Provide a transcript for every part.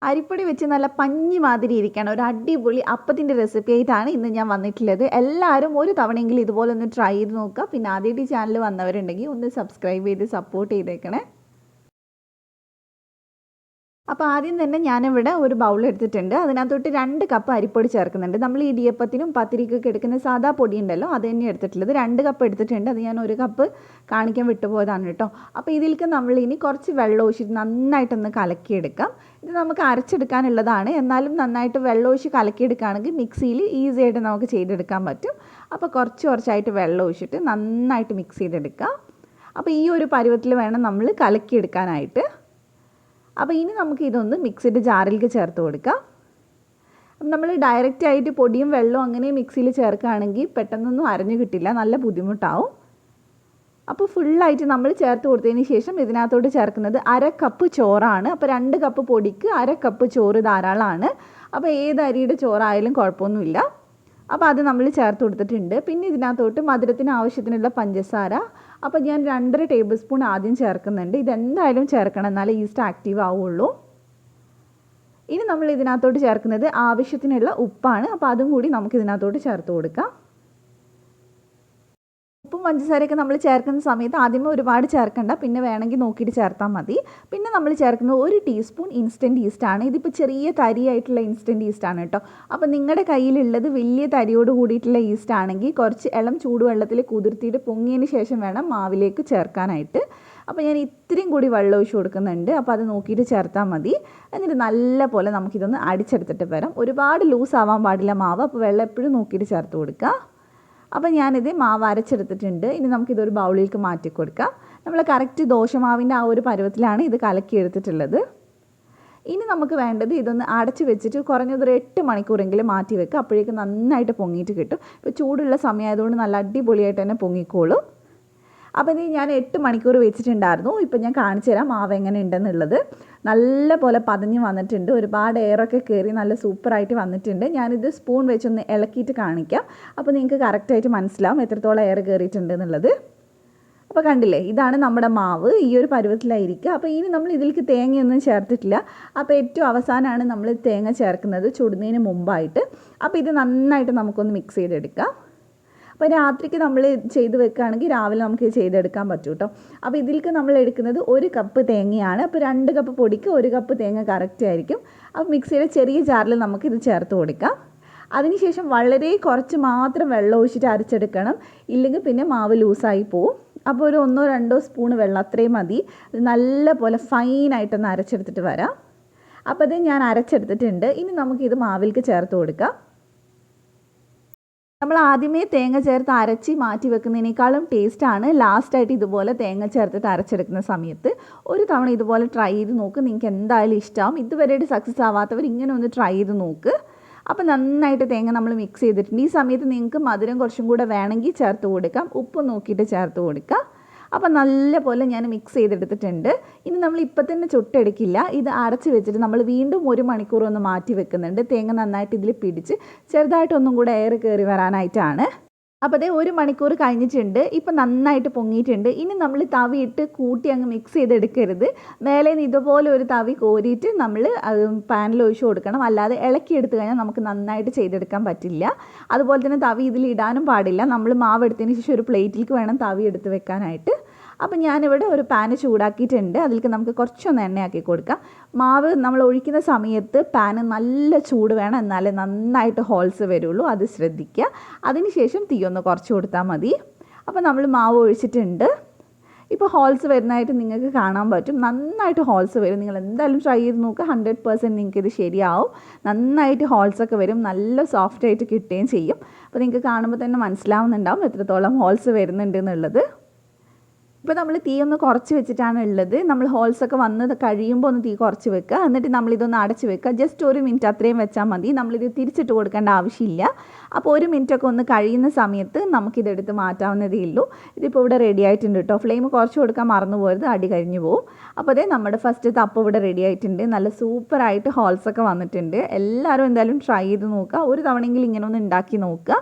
അരിപ്പൊടി വെച്ച് നല്ല പഞ്ഞി മാതിരി ഇരിക്കണം ഒരു അടിപൊളി അപ്പത്തിൻ്റെ റെസിപ്പി ആയിട്ടാണ് ഇന്ന് ഞാൻ വന്നിട്ടുള്ളത്. എല്ലാവരും ഒരു തവണയെങ്കിലും ഇതുപോലെ ഒന്ന് ട്രൈ ചെയ്ത് നോക്കുക. പിന്നെ ആദ്യമായിട്ട് ഈ ചാനൽ വന്നവരുണ്ടെങ്കിൽ ഒന്ന് സബ്സ്ക്രൈബ് ചെയ്ത് സപ്പോർട്ട് ചെയ്തേക്കണേ. അപ്പോൾ ആദ്യം തന്നെ ഞാനിവിടെ ഒരു ബൗൾ എടുത്തിട്ടുണ്ട്. അതിനകത്തോട്ട് 2 കപ്പ് അരിപ്പൊടി ചേർക്കുന്നുണ്ട്. നമ്മൾ ഇടിയപ്പത്തിനും പത്തിരിക്കൊക്കെ എടുക്കുന്ന സാധാ പൊടി ഉണ്ടല്ലോ അത് തന്നെ എടുത്തിട്ടുള്ളത്. 2 കപ്പ് എടുത്തിട്ടുണ്ട്. അത് ഞാൻ 1 കപ്പ് കാണിക്കാൻ വിട്ടുപോയതാണ് കേട്ടോ. അപ്പോൾ ഇതിലേക്ക് നമ്മൾ ഇനി കുറച്ച് വെള്ളം ഒഴിച്ചിട്ട് നന്നായിട്ടൊന്ന് കലക്കിയെടുക്കാം. ഇത് നമുക്ക് അരച്ചെടുക്കാനുള്ളതാണ്. എന്നാലും നന്നായിട്ട് വെള്ളം ഒഴിച്ച് കലക്കിയെടുക്കുകയാണെങ്കിൽ മിക്സിയിൽ ഈസി ആയിട്ട് നമുക്ക് ചെയ്തെടുക്കാൻ പറ്റും. അപ്പോൾ കുറച്ചായിട്ട് വെള്ളം ഒഴിച്ചിട്ട് നന്നായിട്ട് മിക്സ് ചെയ്തെടുക്കാം. അപ്പോൾ ഈ ഒരു പരുവത്തിൽ വേണം നമ്മൾ കലക്കിയെടുക്കാനായിട്ട്. അപ്പോൾ ഇനി നമുക്ക് ഇതൊന്ന് മിക്സിയുടെ ജാറിലേക്ക് ചേർത്ത് കൊടുക്കാം. നമ്മൾ ഡയറക്റ്റ് ആയിട്ട് പൊടിയും വെള്ളവും അങ്ങനെ മിക്സിയിൽ ചേർക്കുകയാണെങ്കിൽ പെട്ടെന്നൊന്നും അരഞ്ഞു കിട്ടില്ല, നല്ല ബുദ്ധിമുട്ടാവും. അപ്പോൾ ഫുള്ളായിട്ട് നമ്മൾ ചേർത്ത് കൊടുത്തതിന് ശേഷം ഇതിനകത്തോട്ട് ചേർക്കുന്നത് 1/2 കപ്പ് ചോറാണ്. അപ്പോൾ 2 കപ്പ് പൊടിക്ക് 1/2 കപ്പ് ചോറ് ധാരാളമാണ്. അപ്പോൾ ഏത് അരിയുടെ ചോറായാലും കുഴപ്പമൊന്നുമില്ല. അപ്പോൾ അത് നമ്മൾ ചേർത്ത് കൊടുത്തിട്ടുണ്ട്. പിന്നെ ഇതിനകത്തോട്ട് മധുരത്തിന് ആവശ്യത്തിനുള്ള പഞ്ചസാര. അപ്പോൾ ഞാൻ 2.5 ടേബിൾ സ്പൂൺ ആദ്യം ചേർക്കുന്നുണ്ട്. ഇതെന്തായാലും ചേർക്കണം, എന്നാലേ ഈസ്റ്റ് ആക്റ്റീവ് ആവുള്ളൂ. ഇനി നമ്മൾ ഇതിനകത്തോട്ട് ചേർക്കുന്നത് ആവശ്യത്തിനുള്ള ഉപ്പാണ്. അപ്പോൾ അതും കൂടി നമുക്ക് ഇതിനകത്തോട്ട് ചേർത്ത് കൊടുക്കാം. ഉപ്പും പഞ്ചസാരയൊക്കെ നമ്മൾ ചേർക്കുന്ന സമയത്ത് ആദ്യമേ ഒരുപാട് ചേർക്കണ്ട, പിന്നെ വേണമെങ്കിൽ നോക്കിയിട്ട് ചേർത്താൽ മതി. പിന്നെ നമ്മൾ ചേർക്കുന്നത് 1 ടീസ്പൂൺ ഇൻസ്റ്റൻറ്റ് ഈസ്റ്റാണ്. ഇതിപ്പോൾ ചെറിയ തരിയായിട്ടുള്ള ഇൻസ്റ്റൻറ്റ് ഈസ്റ്റാണ് കേട്ടോ. അപ്പോൾ നിങ്ങളുടെ കയ്യിലുള്ളത് വലിയ തരിയോട് കൂടിയിട്ടുള്ള ഈസ്റ്റ് ആണെങ്കിൽ കുറച്ച് ഇളം ചൂടുവെള്ളത്തിൽ കുതിർത്തിയിട്ട് പൊങ്ങിയതിന് ശേഷം വേണം മാവിലേക്ക് ചേർക്കാനായിട്ട്. അപ്പോൾ ഞാൻ ഇത്രയും കൂടി വെള്ളം ഒഴിച്ച് കൊടുക്കുന്നുണ്ട്. അപ്പോൾ അത് നോക്കിയിട്ട് ചേർത്താൽ മതി. എന്നിട്ട് നല്ല പോലെ നമുക്കിതൊന്ന് അടിച്ചെടുത്തിട്ട് വരാം. ഒരുപാട് ലൂസ് ആവാൻ പാടില്ല മാവ്. അപ്പോൾ വെള്ളം എപ്പോഴും നോക്കിയിട്ട് ചേർത്ത് കൊടുക്കുക. അപ്പോൾ ഞാനിത് മാവ് അരച്ചെടുത്തിട്ടുണ്ട്. ഇനി നമുക്കിതൊരു ബൗളിലേക്ക് മാറ്റി കൊടുക്കാം. നമ്മൾ കറക്റ്റ് ദോശമാവിൻ്റെ ആ ഒരു പരുവത്തിലാണ് ഇത് കലക്കിയെടുത്തിട്ടുള്ളത്. ഇനി നമുക്ക് വേണ്ടത് ഇതൊന്ന് അടച്ച് വെച്ചിട്ട് കുറഞ്ഞതൊരു 8 മണിക്കൂറെങ്കിലും മാറ്റി വെക്കുക. അപ്പോഴേക്കും നന്നായിട്ട് പൊങ്ങിയിട്ട് കിട്ടും. ഇപ്പോൾ ചൂടുള്ള സമയമായതുകൊണ്ട് നല്ല അടിപൊളിയായിട്ട് തന്നെ പൊങ്ങിക്കോളും. അപ്പോൾ ഇത് ഞാൻ 8 മണിക്കൂർ വെച്ചിട്ടുണ്ടായിരുന്നു. ഇപ്പോൾ ഞാൻ കാണിച്ചു തരാം മാവ് എങ്ങനെ ഉണ്ടെന്നുള്ളത്. നല്ല പോലെ പതഞ്ഞ് വന്നിട്ടുണ്ട്. ഒരുപാട് എയറൊക്കെ കയറി നല്ല സൂപ്പറായിട്ട് വന്നിട്ടുണ്ട്. ഞാനിത് സ്പൂൺ വെച്ചൊന്ന് ഇളക്കിയിട്ട് കാണിക്കാം. അപ്പോൾ നിങ്ങൾക്ക് കറക്റ്റായിട്ട് മനസ്സിലാവും എത്രത്തോളം എയർ കയറിയിട്ടുണ്ട് എന്നുള്ളത്. അപ്പോൾ കണ്ടില്ലേ, ഇതാണ് നമ്മുടെ മാവ്. ഈ ഒരു പരുവത്തിലായിരിക്കുക. അപ്പോൾ ഇനി നമ്മൾ ഇതിലേക്ക് തേങ്ങയൊന്നും ചേർത്തിട്ടില്ല. അപ്പോൾ ഏറ്റവും അവസാനമാണ് നമ്മൾ തേങ്ങ ചേർക്കുന്നത്, ചുടുന്നതിന് മുമ്പായിട്ട്. അപ്പോൾ ഇത് നന്നായിട്ട് നമുക്കൊന്ന് മിക്സ് ചെയ്തെടുക്കാം. അപ്പോൾ രാത്രിക്ക് നമ്മൾ ചെയ്ത് വെക്കുകയാണെങ്കിൽ രാവിലെ നമുക്ക് ചെയ്തെടുക്കാൻ പറ്റും കേട്ടോ. അപ്പോൾ ഇതിലേക്ക് നമ്മൾ എടുക്കുന്നത് 1 കപ്പ് തേങ്ങയാണ്. അപ്പോൾ 2 കപ്പ് പൊടിക്ക് 1 കപ്പ് തേങ്ങ കറക്റ്റ് ആയിരിക്കും. അപ്പോൾ മിക്സിയുടെ ചെറിയ ജാറിൽ നമുക്കിത് ചേർത്ത് കൊടുക്കാം. അതിനുശേഷം വളരെ കുറച്ച് മാത്രം വെള്ളം ഒഴിച്ചിട്ട് അരച്ചെടുക്കണം, ഇല്ലെങ്കിൽ പിന്നെ മാവ് ലൂസായി പോവും. അപ്പോൾ ഒരു 1-2 സ്പൂൺ വെള്ളം അത്രയും മതി. ഇത് നല്ല പോലെ ഫൈനായിട്ടൊന്ന് അരച്ചെടുത്തിട്ട് വരാം. അപ്പോൾ ഇത് ഞാൻ അരച്ചെടുത്തിട്ടുണ്ട്. ഇനി നമുക്കിത് മാവിലേക്ക് ചേർത്ത് കൊടുക്കാം. നമ്മൾ ആദ്യമേ തേങ്ങ ചേർത്ത് അരച്ച് മാറ്റി വെക്കുന്നതിനേക്കാളും ടേസ്റ്റാണ് ലാസ്റ്റായിട്ട് ഇതുപോലെ തേങ്ങ ചേർത്തിട്ട് അരച്ചെടുക്കുന്ന സമയത്ത്. ഒരു തവണ ഇതുപോലെ ട്രൈ ചെയ്ത് നോക്ക്, നിങ്ങൾക്ക് എന്തായാലും ഇഷ്ടമാവും. ഇതുവരെയായിട്ട് സക്സസ് ആവാത്തവർ ഇങ്ങനെ ഒന്ന് ട്രൈ ചെയ്ത് നോക്ക്. അപ്പോൾ നന്നായിട്ട് തേങ്ങ നമ്മൾ മിക്സ് ചെയ്തിട്ടുണ്ട്. ഈ സമയത്ത് നിങ്ങൾക്ക് മധുരം കുറച്ചും കൂടെ വേണമെങ്കിൽ ചേർത്ത് കൊടുക്കാം, ഉപ്പ് നോക്കിയിട്ട് ചേർത്ത് കൊടുക്കാം. അപ്പോൾ നല്ല പോലെ ഞാൻ മിക്സ് ചെയ്തെടുത്തിട്ടുണ്ട്. ഇനി നമ്മൾ ഇപ്പം തന്നെ ചുട്ടെടുക്കില്ല, ഇത് അടച്ച് വെച്ചിട്ട് നമ്മൾ വീണ്ടും 1 മണിക്കൂർ ഒന്ന് മാറ്റി വെക്കുന്നുണ്ട്. തേങ്ങ നന്നായിട്ട് ഇതിൽ പിടിച്ച് ചെറുതായിട്ടൊന്നും കൂടെ എയർ കയറി വരാനായിട്ടാണ്. അപ്പോൾ അതേ 1 മണിക്കൂർ കഴിഞ്ഞിട്ടുണ്ട്. ഇപ്പം നന്നായിട്ട് പൊങ്ങിയിട്ടുണ്ട്. ഇനി നമ്മൾ തവിയിട്ട് കൂട്ടി അങ്ങ് മിക്സ് ചെയ്തെടുക്കരുത്. മേലെ നിന്ന് ഇതുപോലെ ഒരു തവി കോരിയിട്ട് നമ്മൾ പാനിൽ ഒഴിച്ച് കൊടുക്കണം. അല്ലാതെ ഇളക്കിയെടുത്ത് കഴിഞ്ഞാൽ നമുക്ക് നന്നായിട്ട് ചെയ്തെടുക്കാൻ പറ്റില്ല. അതുപോലെ തന്നെ തവി ഇതിൽ ഇടാനും പാടില്ല. നമ്മൾ മാവ് എടുത്തതിന് ശേഷം ഒരു പ്ലേറ്റിലേക്ക് വേണം തവി എടുത്ത് വെക്കാനായിട്ട്. അപ്പം ഞാനിവിടെ ഒരു പാന് ചൂടാക്കിയിട്ടുണ്ട്. അതിലേക്ക് നമുക്ക് കുറച്ചൊന്ന് എണ്ണയാക്കി കൊടുക്കാം. മാവ് നമ്മൾ ഒഴിക്കുന്ന സമയത്ത് പാന് നല്ല ചൂട് വേണം, എന്നാലേ നന്നായിട്ട് ഹോൾസ് വരുള്ളൂ, അത് ശ്രദ്ധിക്കുക. അതിനുശേഷം തീ ഒന്ന് കുറച്ച് കൊടുത്താൽ മതി. അപ്പോൾ നമ്മൾ മാവ് ഒഴിച്ചിട്ടുണ്ട്. ഇപ്പോൾ ഹോൾസ് വരുന്നതായിട്ട് നിങ്ങൾക്ക് കാണാൻ പറ്റും. നന്നായിട്ട് ഹോൾസ് വരും. നിങ്ങൾ എന്തായാലും ട്രൈ ചെയ്ത് നോക്കുക. 100% നിങ്ങൾക്കിത് ശരിയാവും. നന്നായിട്ട് ഹോൾസൊക്കെ വരും, നല്ല സോഫ്റ്റായിട്ട് കിട്ടുകയും ചെയ്യും. അപ്പോൾ നിങ്ങൾക്ക് കാണുമ്പോൾ തന്നെ മനസ്സിലാവുന്നുണ്ടാവും എത്രത്തോളം ഹോൾസ് വരുന്നുണ്ട് എന്നുള്ളത്. ഇപ്പോൾ നമ്മൾ തീ ഒന്ന് കുറച്ച് വെച്ചിട്ടാണ് ഉള്ളത്. നമ്മൾ ഹോൾസൊക്കെ വന്ന് കഴിയുമ്പോൾ ഒന്ന് തീ കുറച്ച് വെക്കുക. എന്നിട്ട് നമ്മളിതൊന്ന് അടച്ച് വെക്കുക. ജസ്റ്റ് 1 മിനിറ്റ് അത്രയും വെച്ചാൽ മതി. നമ്മളിത് തിരിച്ചിട്ട് കൊടുക്കേണ്ട ആവശ്യമില്ല. അപ്പോൾ 1 മിനിറ്റൊക്കെ ഒന്ന് കഴിയുന്ന സമയത്ത് നമുക്കിതെടുത്ത് മാറ്റാവുന്നതേ ഉള്ളൂ. ഇതിപ്പോൾ ഇവിടെ റെഡി ആയിട്ടുണ്ട് കേട്ടോ. ഫ്ലെയിം കുറച്ച് കൊടുക്കാൻ മറന്നു പോകരുത്, അടി കഴിഞ്ഞു പോകും. അപ്പോൾ അതേ നമ്മുടെ ഫസ്റ്റ് തപ്പ് ഇവിടെ റെഡി ആയിട്ടുണ്ട്. നല്ല സൂപ്പറായിട്ട് ഹോൾസൊക്കെ വന്നിട്ടുണ്ട്. എല്ലാവരും എന്തായാലും ട്രൈ ചെയ്ത് നോക്കുക. ഒരു തവണയെങ്കിലും ഇങ്ങനെ ഒന്ന് ഉണ്ടാക്കി നോക്കുക.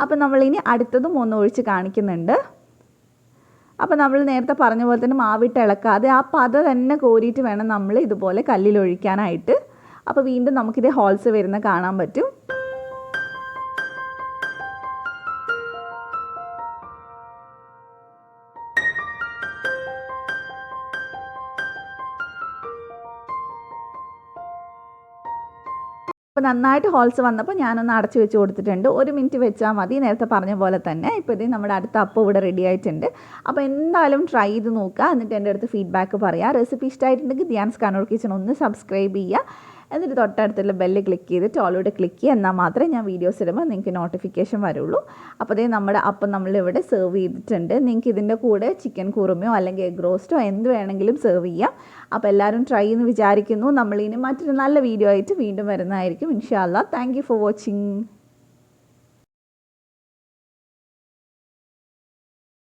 അപ്പോൾ നമ്മളിനി അടുത്തതും ഒന്ന് ഒഴിച്ച് കാണിക്കുന്നുണ്ട്. അപ്പോൾ നമ്മൾ നേരത്തെ പറഞ്ഞ പോലെ തന്നെ മാവിട്ട് ഇളക്കാതെ ആ പത തന്നെ കോരിയിട്ട് വേണം നമ്മൾ ഇതുപോലെ കല്ലിലൊഴിക്കാനായിട്ട്. അപ്പോൾ വീണ്ടും നമുക്കിത് ഹോൾസ് വരുന്ന കാണാൻ പറ്റും. അപ്പോൾ നന്നായിട്ട് ഹോൾസ് വന്നപ്പോൾ ഞാനൊന്ന് അടച്ചു വെച്ച് കൊടുത്തിട്ടുണ്ട്. 1 മിനിറ്റ് വെച്ചാൽ മതി. നേരത്തെ പറഞ്ഞ പോലെ തന്നെ ഇപ്പോൾ ഇത് നമ്മുടെ അടുത്ത അപ്പം ഇവിടെ റെഡി ആയിട്ടുണ്ട്. അപ്പോൾ എന്തായാലും ട്രൈ ചെയ്ത് നോക്കുക, എന്നിട്ട് എൻ്റെ അടുത്ത് ഫീഡ്ബാക്ക് പറയുക. റെസിപ്പി ഇഷ്ടമായിട്ടുണ്ടെങ്കിൽ ധ്യാൻസ് കണ്ണൂർ കിച്ചൺ ഒന്ന് സബ്സ്ക്രൈബ് ചെയ്യുക. എന്നിട്ട് തൊട്ടടുത്തുള്ള ബെല്ല് ക്ലിക്ക് ചെയ്തിട്ട് ഓളോട് ക്ലിക്ക് ചെയ്യുക. എന്നാൽ മാത്രമേ ഞാൻ വീഡിയോസ് ഇടുമ്പോൾ നിങ്ങൾക്ക് നോട്ടിഫിക്കേഷൻ വരുള്ളൂ. അപ്പോൾ അതേ നമ്മുടെ അപ്പം നമ്മളിവിടെ സെർവ് ചെയ്തിട്ടുണ്ട്. നിങ്ങൾക്ക് ഇതിൻ്റെ കൂടെ ചിക്കൻ കുറുമയോ അല്ലെങ്കിൽ എഗ് റോസ്റ്റോ എന്ത് വേണമെങ്കിലും സെർവ് ചെയ്യാം. അപ്പോൾ എല്ലാവരും ട്രൈ എന്ന് വിചാരിക്കുന്നു. നമ്മളിനി മറ്റൊരു നല്ല വീഡിയോ ആയിട്ട് വീണ്ടും വരുന്നതായിരിക്കും ഇൻഷാ അല്ലാഹ്. Thank you for watching.